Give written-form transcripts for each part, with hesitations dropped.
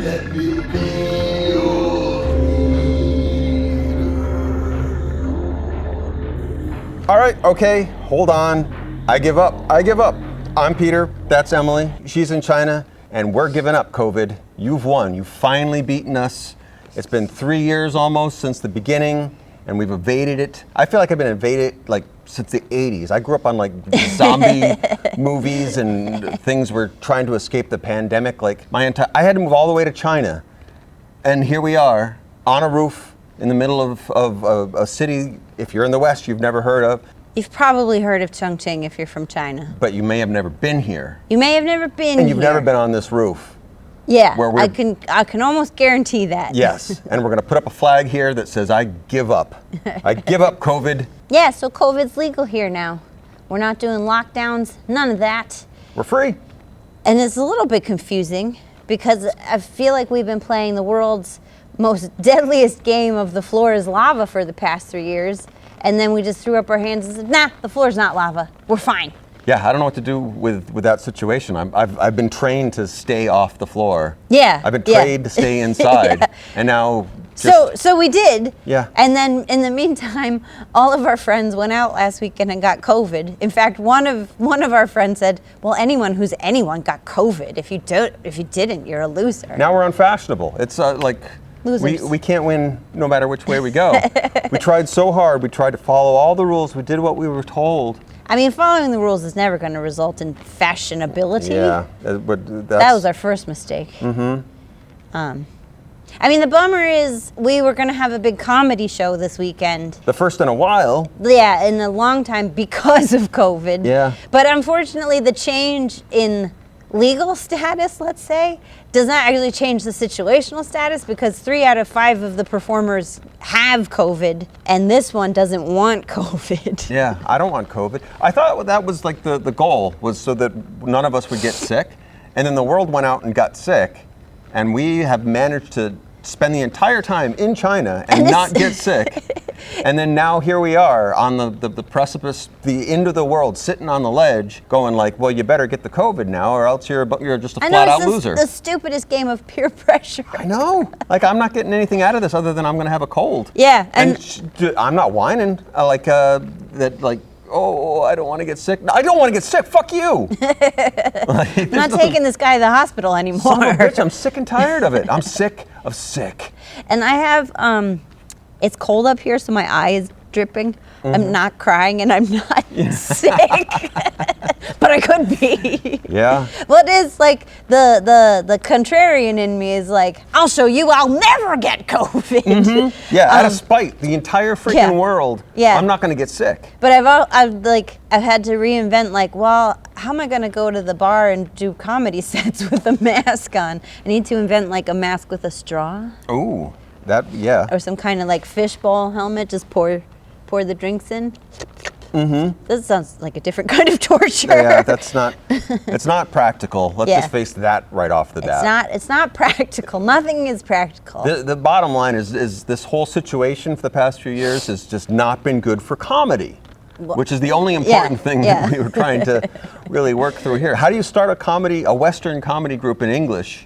Let me be your leader. All right, okay, hold on. I give up. I'm Peter, that's Emily. She's in China, and we're giving up, COVID. You've won. You've finally beaten us. It's been 3 years almost since the beginning, and we've evaded it. I feel like I've been evaded like since the 80s. I grew up on like zombie movies and things were trying to escape the pandemic. Like I had to move all the way to China, and here we are on a roof in the middle of a city, if you're in the West, you've never heard of. You've probably heard of Chongqing if you're from China. But you may have never been here. You may have never been here. And you've never been on this roof. Yeah, I can almost guarantee that. Yes, and we're gonna put up a flag here that says, I give up. I give up COVID. Yeah, so COVID's legal here now. We're not doing lockdowns, none of that. We're free. And it's a little bit confusing because I feel like we've been playing the world's most deadliest game of the floor is lava for the past 3 years. And then we just threw up our hands and said, nah, the floor's not lava. We're fine. Yeah, I don't know what to do with that situation. I've been trained to stay off the floor. Yeah. I've been trained to stay inside. Yeah. And now So we did. Yeah. And then in the meantime, all of our friends went out last weekend and got COVID. In fact, one of our friends said, well, anyone who's anyone got COVID. If you didn't, you're a loser. Now we're unfashionable. It's like we can't win no matter which way we go. We tried so hard. We tried to follow all the rules. We did what we were told. I mean, following the rules is never going to result in fashionability. Yeah, that was our first mistake. Mm-hmm. I mean, the bummer is we were going to have a big comedy show this weekend. The first in a while. Yeah, in a long time because of COVID. Yeah. But unfortunately, the change in legal status, let's say, does not actually change the situational status because 3 out of 5 of the performers have COVID and this one doesn't want COVID. Yeah, I don't want COVID. I thought that was like the goal was so that none of us would get sick. And then the world went out and got sick and we have managed to spend the entire time in China and not get sick. And then now here we are on the precipice, the end of the world, sitting on the ledge, going like, well, you better get the COVID now or else you're just a flat-out loser. The stupidest game of peer pressure. I know. Like, I'm not getting anything out of this other than I'm going to have a cold. Yeah. And I'm not whining oh, I don't want to get sick. No, I don't want to get sick. Fuck you. I'm not taking this guy to the hospital anymore. Son of a bitch, I'm sick and tired of it. I'm sick of sick. And I have, it's cold up here, so my eye is dripping. Mm-hmm. I'm not crying and I'm not sick, but I could be. Yeah. Well, it is like the contrarian in me is like, I'll show you, I'll never get COVID. Mm-hmm. Yeah, out of spite, the entire freaking world. Yeah. I'm not going to get sick. But I've had to reinvent like, well, how am I going to go to the bar and do comedy sets with a mask on? I need to invent like a mask with a straw. Ooh. Yeah. Or some kind of like fishbowl helmet, just pour the drinks in. Mm-hmm. This sounds like a different kind of torture. Yeah, it's not practical. Let's just face that right off the bat. It's not practical. Nothing is practical. The bottom line is this whole situation for the past few years has just not been good for comedy, which is the only important thing that we were trying to really work through here. How do you start a Western comedy group in English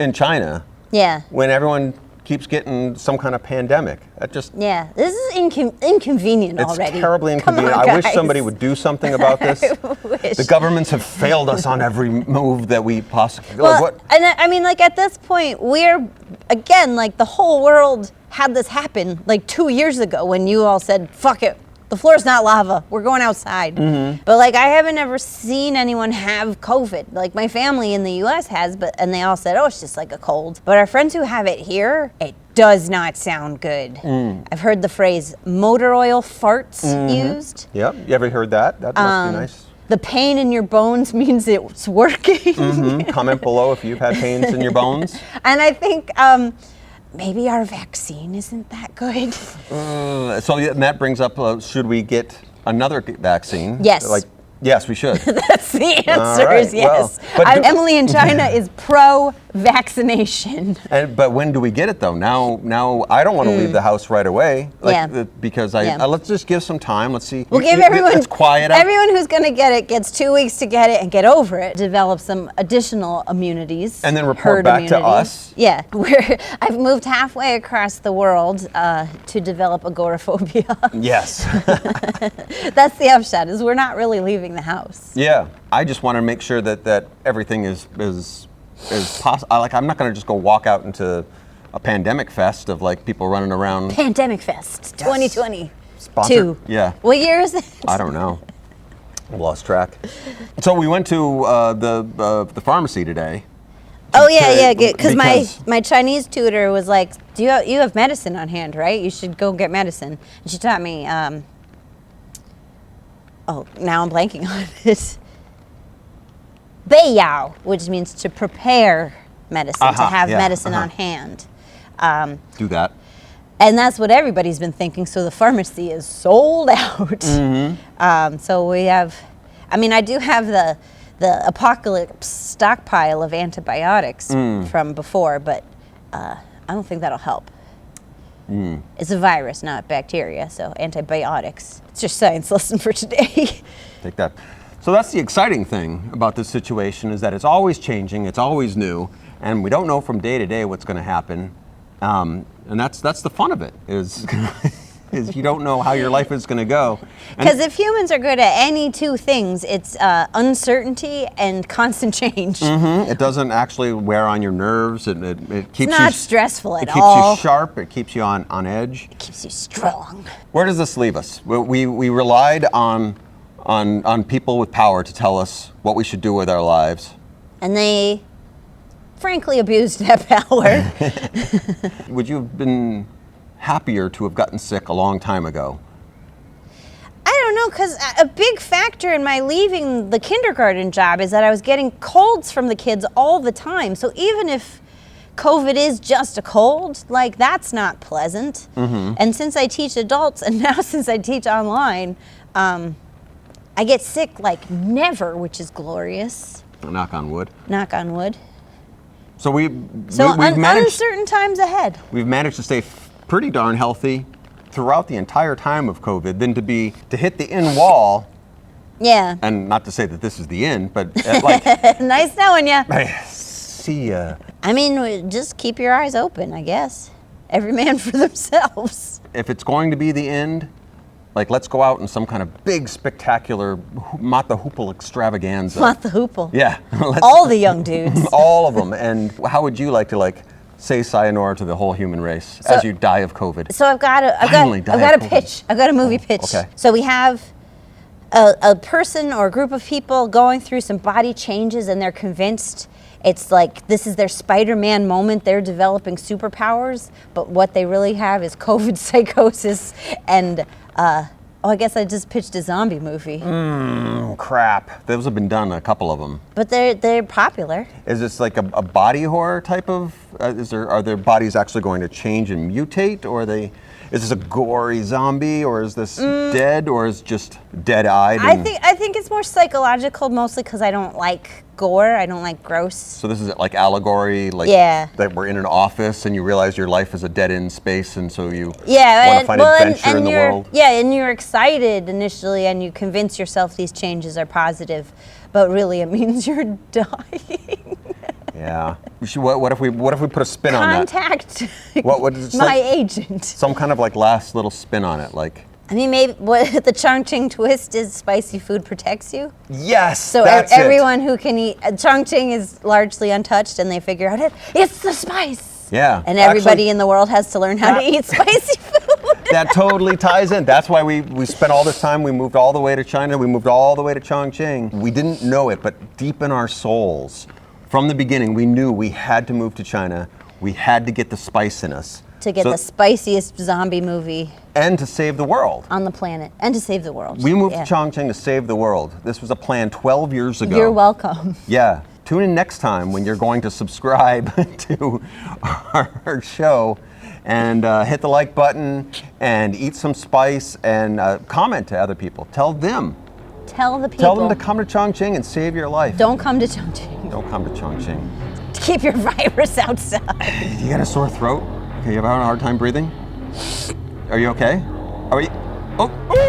in China? Yeah. When everyone keeps getting some kind of pandemic. This is inconvenient already. It's terribly inconvenient. On, I wish somebody would do something about this. The governments have failed us on every move that we possibly. And I mean, like at this point, we're again like the whole world had this happen like 2 years ago when you all said, "Fuck it." The floor's not lava. We're going outside. Mm-hmm. But like I haven't ever seen anyone have COVID. Like my family in the US has, and they all said, oh, it's just like a cold. But our friends who have it here, it does not sound good. Mm. I've heard the phrase motor oil farts used. Yep. You ever heard that? That must be nice. The pain in your bones means it's working. Mm-hmm. Comment below if you've had pains in your bones. And I think maybe our vaccine isn't that good. So that brings up, should we get another vaccine? Yes. Yes, we should. That's the answer is yes. Well, Emily in China is pro vaccination. But when do we get it though? Now I don't want to leave the house right away. Because let's just give some time. Let's see. We'll give everyone. It's quiet out. Everyone who's going to get it gets 2 weeks to get it and get over it. Develop some additional immunities. And then report back to us. Yeah, I've moved halfway across the world to develop agoraphobia. Yes. That's the upshot. Is we're not really leaving the house. Yeah, I just want to make sure that everything is possible. Like, I'm not going to just go walk out into a pandemic fest of like people running around. Pandemic Fest 2020. Sponsored? Yeah. What year is it? I don't know. I lost track. So we went to the pharmacy today. Oh yeah, because my Chinese tutor was like, you have medicine on hand, right? You should go get medicine. And she taught me. Oh, now I'm blanking on it. 备药, which means to prepare medicine, to have medicine on hand. Do that. And that's what everybody's been thinking. So the pharmacy is sold out. So we have, I do have the apocalypse stockpile of antibiotics from before, but I don't think that'll help. It's a virus, not bacteria, so antibiotics. It's your science lesson for today. Take that. So that's the exciting thing about this situation, is that it's always changing, it's always new, and we don't know from day to day what's going to happen. And that's the fun of it, is you don't know how your life is going to go. Because if humans are good at any two things, it's uncertainty and constant change. It doesn't actually wear on your nerves. It keeps it's not stressful at all. It keeps you sharp. It keeps you on edge. It keeps you strong. Where does this leave us? We relied on people with power to tell us what we should do with our lives. And they, frankly, abused that power. Would you have been happier to have gotten sick a long time ago? I don't know, because a big factor in my leaving the kindergarten job is that I was getting colds from the kids all the time. So even if COVID is just a cold, like, that's not pleasant. And since I teach adults, and now since I teach online, I get sick like never, which is glorious. Knock on wood. Knock on wood. So we've managed, uncertain times ahead. We've managed to stay pretty darn healthy throughout the entire time of COVID. Then to hit the end wall. Yeah. And not to say that this is the end, but like. Nice knowing ya. See ya. Just keep your eyes open, I guess. Every man for themselves. If it's going to be the end, like, let's go out in some kind of big, spectacular 𝗵𝗂 extravaganza. 𝗵𝗂. Yeah. All the young dudes. All of them. And how would you like to say sayonara to the whole human race as you die of COVID? So I've got a pitch. I've got a movie pitch. Okay. So we have a person or a group of people going through some body changes, and they're convinced it's like this is their Spider-Man moment. They're developing superpowers, but what they really have is COVID psychosis and I guess I just pitched a zombie movie. Crap. Those have been done, a couple of them. But they're popular. Is this like a body horror type of? Are their bodies actually going to change and mutate, or is this a gory zombie, or is this dead, or is it just dead-eyed? I think it's more psychological, mostly because I don't like gore. I don't like gross. So this is like allegory, like that we're in an office and you realize your life is a dead-end space, and so you want to find adventure in the world. Yeah, and you're excited initially, and you convince yourself these changes are positive, but really it means you're dying. Yeah. What if we put a spin on that? Contact my agent. Some kind of like last little spin on it, like. Maybe what the Chongqing twist is: spicy food protects you. Yes. So everyone who can eat Chongqing is largely untouched, and they figure out it's the spice. Yeah. And everybody in the world has to learn how to eat spicy food. That totally ties in. That's why we spent all this time. We moved all the way to China. We moved all the way to Chongqing. We didn't know it, but deep in our souls, from the beginning, we knew we had to move to China. We had to get the spice in us. To get the spiciest zombie movie. And to save the world. On the planet. And to save the world. We moved to Chongqing to save the world. This was a plan 12 years ago. You're welcome. Yeah. Tune in next time when you're going to subscribe to our show and hit the like button and eat some spice and comment to other people. Tell them. Tell the people. Tell them to come to Chongqing and save your life. Don't come to Chongqing. Don't come to Chongqing. to keep your virus outside. You got a sore throat? Okay, you having a hard time breathing? Are you okay? Are we? Oh!